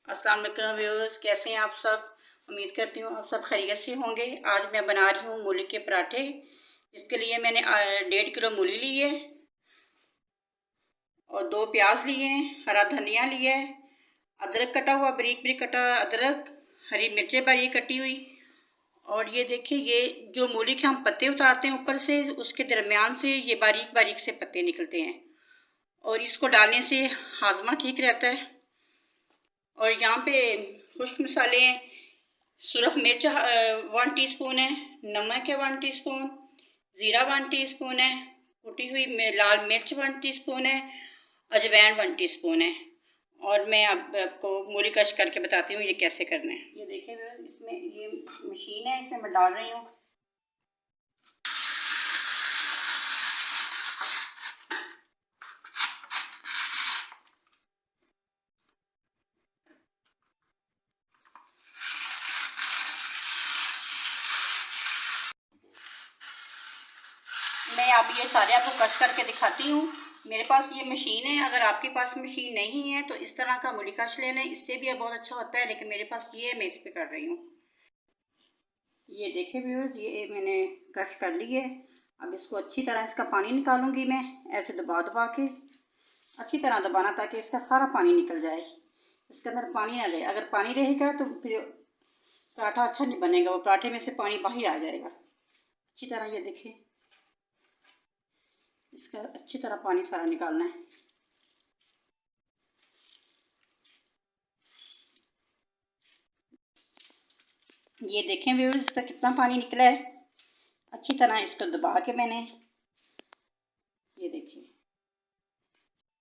अस्सलाम वालेकुम व्यूअर्स, कैसे हैं आप सब। उम्मीद करती हूँ आप सब खैरियत से होंगे। आज मैं बना रही हूँ मूली के पराठे। इसके लिए मैंने 1.5 किलो मूली ली है और 2 प्याज लिए हैं, हरा धनिया लिया है, अदरक कटा हुआ, बारीक बारीक कटा अदरक, हरी मिर्चें बारीक कटी हुई। और ये देखिए, ये जो मूली के हम पत्ते उतारते हैं ऊपर से, उसके दरमियान से ये बारीक बारीक से पत्ते निकलते हैं और इसको डालने से हाजमा ठीक रहता है। और यहाँ पे खुश्क मसाले हैं। सुरख मिर्च 1 टीस्पून है, नमक है 1 टीस्पून, ज़ीरा 1 टीस्पून है, कुटी हुई लाल मिर्च 1 टीस्पून है, अजवाइन 1 टीस्पून है। और मैं आपको मूली कश करके बताती हूँ ये कैसे करना है। ये देखिए, इसमें ये मशीन है, इसमें मैं डाल रही हूँ। मैं अब ये सारे आपको कट करके दिखाती हूँ। मेरे पास ये मशीन है, अगर आपके पास मशीन नहीं है तो इस तरह का मूली कश ले लें, इससे भी बहुत अच्छा होता है, लेकिन मेरे पास ये है, मैं इस पर कर रही हूँ। ये देखिए व्यूअर्स, ये मैंने कश कर ली है। अब इसको अच्छी तरह इसका पानी निकालूंगी मैं, ऐसे दबा दबा के अच्छी तरह दबाना ताकि इसका सारा पानी निकल जाए, इसके अंदर पानी ना रहे। अगर पानी रहेगा तो फिर पराठा अच्छा नहीं बनेगा, वो पराठे में से पानी बाहर आ जाएगा। अच्छी तरह ये देखिए, इसका अच्छी तरह पानी सारा निकालना है। ये देखें व्यूअर्स, इसका कितना पानी निकला है। अच्छी तरह इसको दबा के मैंने, ये देखिए,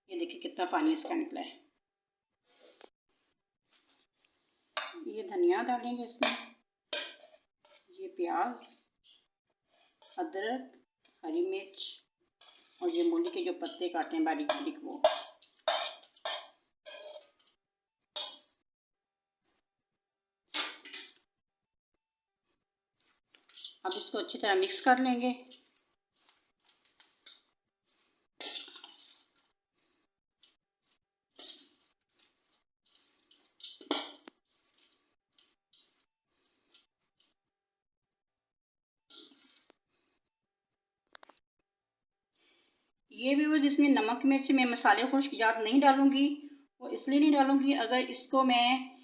ये देखिए कितना पानी इसका निकला है। ये धनिया डालेंगे इसमें, ये प्याज, अदरक, हरी मिर्च और ये मूली के जो पत्ते काटे हैं बारीक बारीक वो। अब इसको अच्छी तरह मिक्स कर लेंगे। ये भी वो जिसमें नमक मिर्च में मसाले खुश्क ज़्यादा नहीं डालूंगी, वो इसलिए नहीं डालूंगी, अगर इसको मैं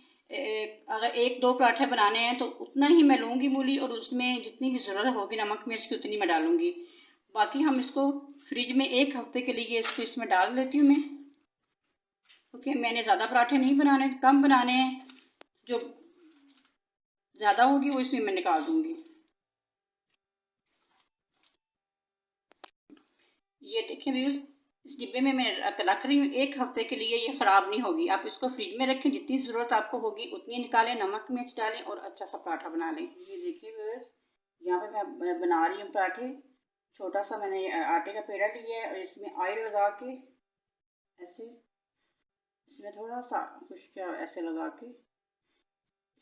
अगर 1-2 पराठे बनाने हैं तो उतना ही मैं लूँगी मूली, और उसमें जितनी भी ज़रूरत होगी नमक मिर्च की उतनी मैं डालूंगी। बाकी हम इसको फ्रिज में 1 हफ्ते के लिए इसको इसमें डाल देती हूँ मैं, क्योंकि मैंने ज़्यादा पराठे नहीं बनाने, कम बनाने हैं। जो ज़्यादा होगी वो इसमें मैं निकाल दूँगी। ये देखिए व्यूज़, इस डिब्बे में मैं रख रही हूँ 1 हफ्ते के लिए, ये ख़राब नहीं होगी। आप इसको फ्रिज में रखें, जितनी ज़रूरत आपको होगी उतनी निकालें, नमक मिर्च डालें और अच्छा सा पराठा बना लें। ये देखिए व्यूज़, यहाँ पे मैं बना रही हूँ पराठे। छोटा सा मैंने आटे का पेड़ा लिया है और इसमें ऑयल लगा के ऐसे, इसमें थोड़ा सा खुश्क ऐसे लगा के,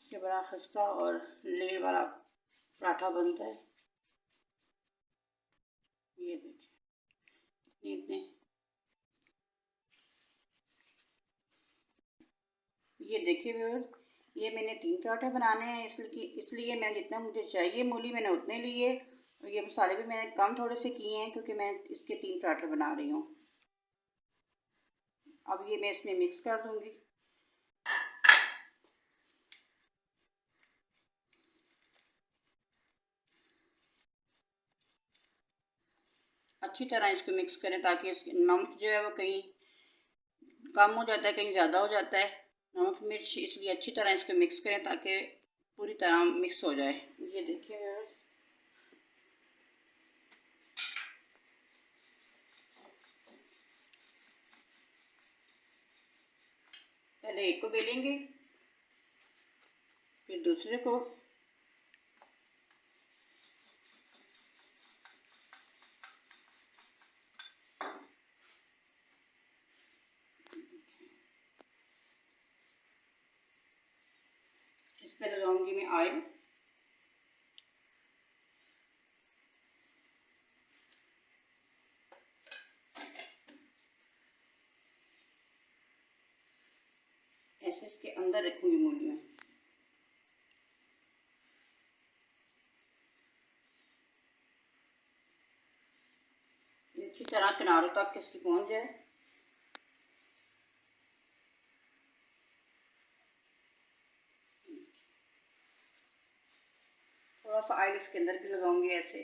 इससे बड़ा खस्ता और लेयर वाला पराठा बनता है। ये देखिए, इतने ये देखिए व्यूअर्स, ये मैंने 3 पराठे बनाने हैं, इसलिए मैं जितना मुझे चाहिए मूली मैंने उतने लिए, और ये मसाले भी मैंने कम थोड़े से किए हैं क्योंकि मैं इसके 3 पराठे बना रही हूँ। अब ये मैं इसमें मिक्स कर दूंगी। अच्छी तरह इसको मिक्स करें ताकि इसके नमक जो है वो कहीं कम हो जाता है, कहीं ज़्यादा हो जाता है नमक मिर्च, इसलिए अच्छी तरह इसको मिक्स करें ताकि पूरी तरह मिक्स हो जाए। ये देखिए, पहले एक को बेलेंगे, फिर दूसरे को, इस पर लगाऊंगी मैं ऑयल। ऐसे इसके अंदर रखूँगी मूलियाँ। अच्छी तरह किनारों तक इसकी पहुँच जाए। थोड़ा सा ऑयल इसके अंदर भी लगाऊंगी ऐसे।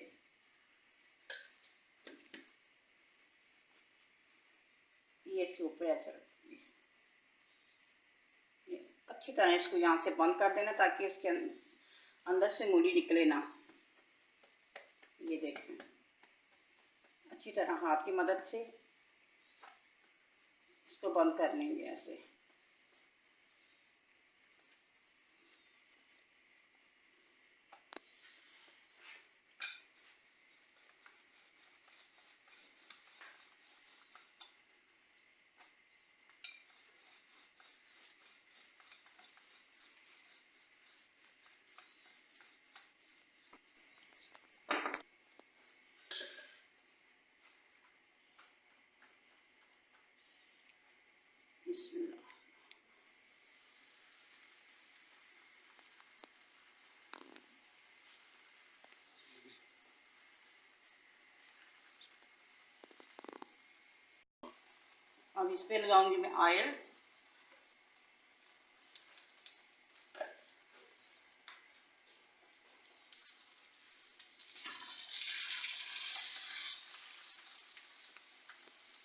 ये इसके ऊपर ऐसे रखूंगी। अच्छी तरह इसको यहाँ से बंद कर देना ताकि इसके अंदर से मूली निकले ना। ये देखें, अच्छी तरह हाथ की मदद से इसको बंद कर लेंगे ऐसे। बिस्मिल्लाह। अब इस पे लगाऊंगी मैं ऑयल।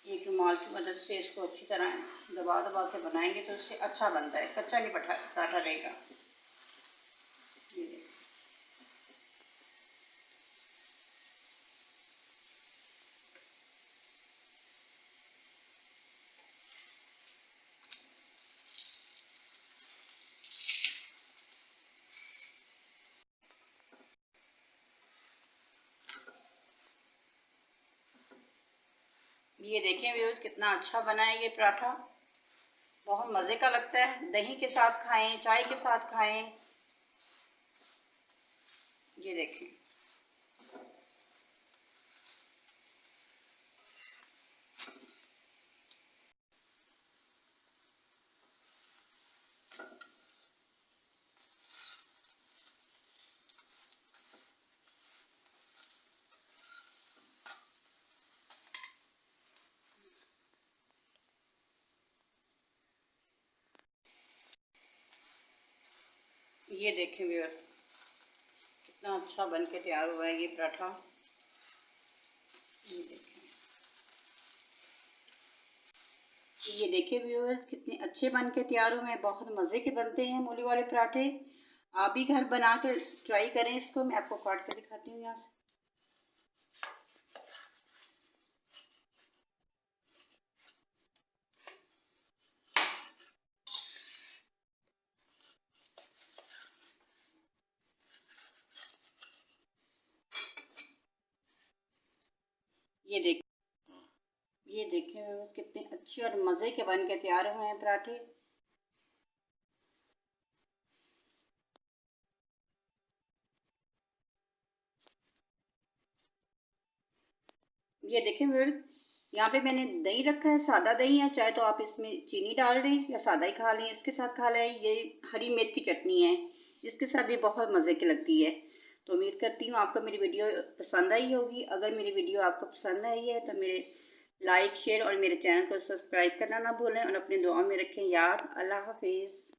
एक रुमाल की मदद से इसको अच्छी तरह दबा दबा के बनाएंगे तो इससे अच्छा बनता है, कच्चा नहीं पराठा रहेगा। ये देखिए, ये देखें व्यूअर्स कितना अच्छा बना है ये पराठा। बहुत मज़े का लगता है, दही के साथ खाएं, चाय के साथ खाएं। ये देखें, ये देखें व्यूअर्स कितना अच्छा बन के तैयार हुआ है ये पराठा। ये देखें, ये देखिए व्यूअर्स कितने अच्छे बन के तैयार हुए हैं। बहुत मज़े के बनते हैं मूली वाले पराठे। आप भी घर बना कर ट्राई करें इसको। मैं आपको काट कर दिखाती हूँ यहाँ से। ये देखें व्यूअर्स कितने अच्छे और मज़े के बन के तैयार हुए हैं पराठे। ये देखें व्यूअर्स, यहाँ पे मैंने दही रखा है, सादा दही है। चाहे तो आप इसमें चीनी डाल दें या सादा ही खा लें, इसके साथ खा लें। ये हरी मेथी की चटनी है, इसके साथ भी बहुत मज़े की लगती है। तो उम्मीद करती हूँ आपको मेरी वीडियो पसंद आई होगी। अगर मेरी वीडियो आपको पसंद आई है तो मेरे लाइक शेयर और मेरे चैनल को सब्सक्राइब करना ना भूलें और अपनी दुआ में रखें याद। अल्लाह हाफिज़।